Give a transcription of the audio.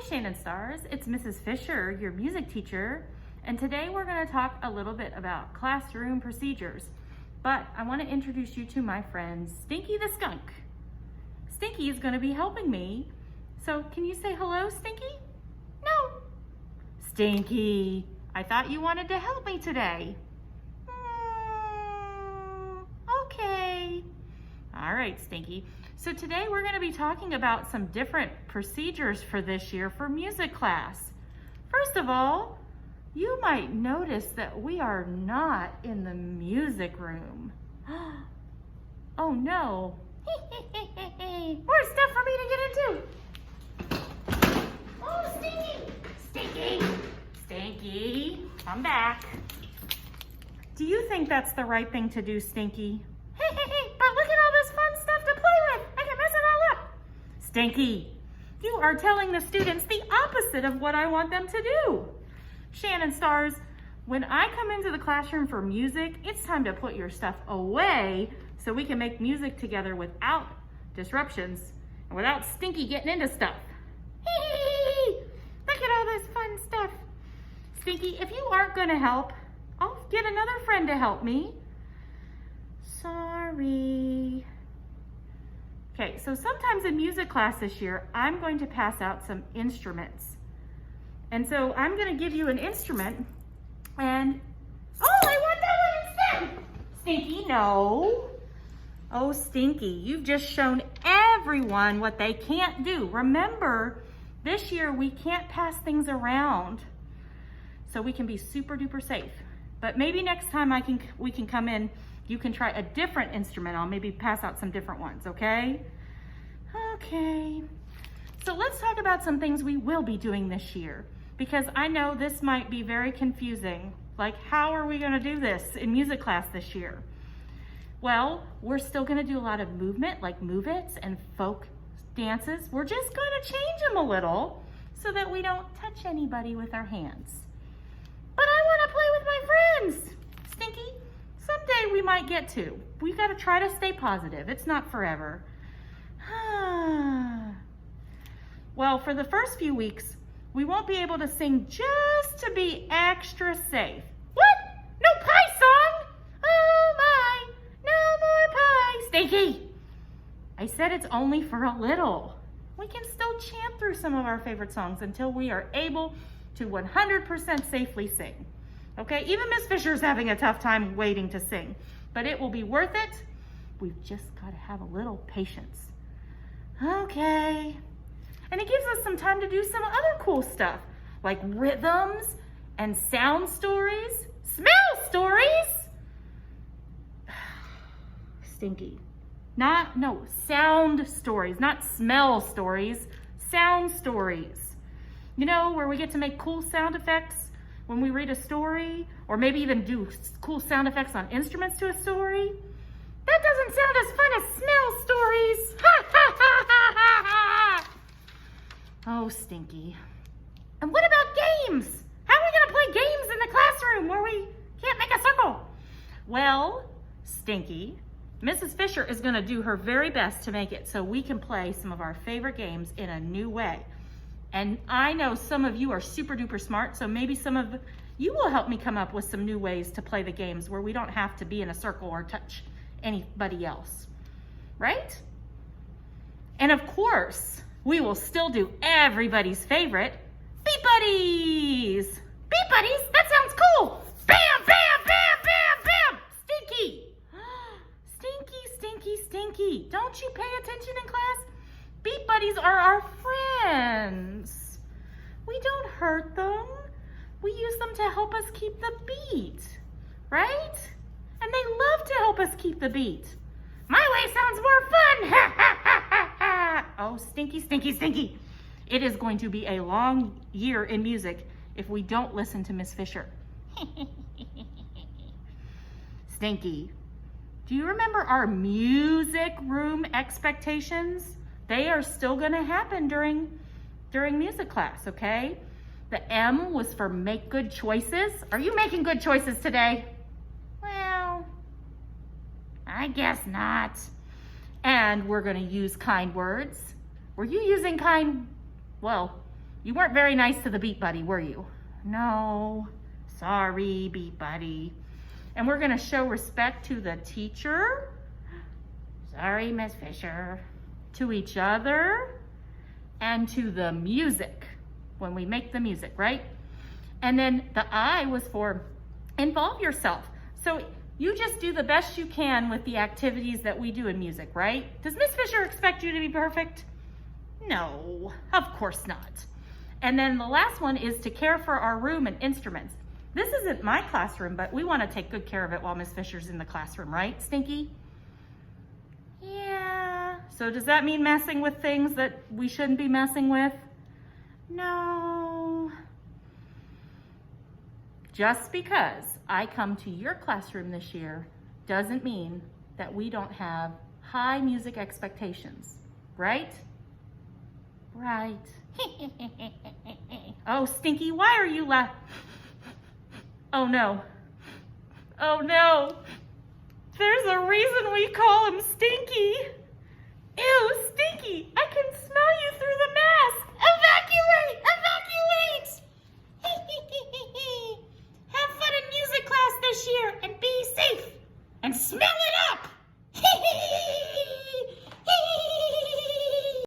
Hi Shannon Stars, it's Mrs. Fisher, your music teacher, and today we're going to talk a little bit about classroom procedures. But I want to introduce you to my friend Stinky the Skunk. Stinky is going to be helping me. So can you say hello, Stinky? No. Stinky, I thought you wanted to help me today. Okay. All right, Stinky. So today we're going to be talking about some different procedures for this year for music class. First of all, you might notice that we are not in the music room. Oh no. More stuff for me to get into. Oh, Stinky! Stinky! Stinky, come back. Do you think that's the right thing to do, Stinky? But look at all this fun stuff to play with. I can mess it all up. Stinky, you are telling the students the opposite of what I want them to do. Shannon Stars, when I come into the classroom for music, it's time to put your stuff away so we can make music together without disruptions and without Stinky getting into stuff. Look at all this fun stuff. Stinky, if you aren't going to help, I'll get another friend to help me. Sorry. Okay, so sometimes in music class this year, I'm going to pass out some instruments. And so I'm going to give you an instrument and, oh, I want that one instead. Stinky, no. Oh, Stinky, you've just shown everyone what they can't do. Remember, this year we can't pass things around so we can be super duper safe. But maybe next time we can come in, you can try a different instrument. I'll maybe pass out some different ones, okay? Okay. So let's talk about some things we will be doing this year, because I know this might be very confusing. Like, how are we gonna do this in music class this year? Well, we're still gonna do a lot of movement, like move-its and folk dances. We're just gonna change them a little so that we don't touch anybody with our hands. But I wanna play with my friends. Stinky, someday we might get to. We gotta try to stay positive. It's not forever. Well, for the first few weeks, we won't be able to sing just to be extra safe. What? No pie song? Oh my, no more pie. Stinky, I said it's only for a little. We can still chant through some of our favorite songs until we are able to 100% safely sing. Okay, even Miss Fisher's having a tough time waiting to sing, but it will be worth it. We've just got to have a little patience. Okay, and it gives us some time to do some other cool stuff, like rhythms and sound stories, smell stories. Stinky. Sound stories, not smell stories, sound stories. You know, where we get to make cool sound effects when we read a story, or maybe even do cool sound effects on instruments to a story. That doesn't sound as fun as smell stories. Ha ha ha ha ha ha. Oh, Stinky. And what about games? How are we gonna play games in the classroom where we can't make a circle? Well, Stinky, Mrs. Fisher is gonna do her very best to make it so we can play some of our favorite games in a new way. And I know some of you are super duper smart, so maybe some of you will help me come up with some new ways to play the games where we don't have to be in a circle or touch anybody else, right? And of course, we will still do everybody's favorite, Beat Buddies! Beat Buddies? That sounds cool! Bam, bam, bam, bam, bam! Stinky! Stinky, Stinky, Stinky. Don't you pay attention in class? Beat Buddies are our friends. We don't hurt them. We use them to help us keep the beat, right? And they love to help us keep the beat. My way sounds more fun. Ha, ha, ha, ha, ha. Oh, Stinky, Stinky, Stinky. It is going to be a long year in music if we don't listen to Miss Fisher. Stinky, do you remember our music room expectations? They are still gonna happen during music class, okay? The M was for make good choices. Are you making good choices today? Well, I guess not. And we're gonna use kind words. Were you using kind, well, You weren't very nice to the Beat Buddy, were you? No. Sorry, Beat Buddy. And we're gonna show respect to the teacher. Sorry, Miss Fisher. To each other and to the music when we make the music, right? And then the I was for involve yourself. So you just do the best you can with the activities that we do in music, right? Does Miss Fisher expect you to be perfect? No, of course not. And then the last one is to care for our room and instruments. This isn't my classroom, but we want to take good care of it while Miss Fisher's in the classroom, right, Stinky? Yeah. So does that mean messing with things that we shouldn't be messing with? No. Just because I come to your classroom this year doesn't mean that we don't have high music expectations, right? Right. Oh, Stinky, why are you laughing? Oh no. Oh no. There's a reason we call him Stinky. Ew, Stinky, I can smell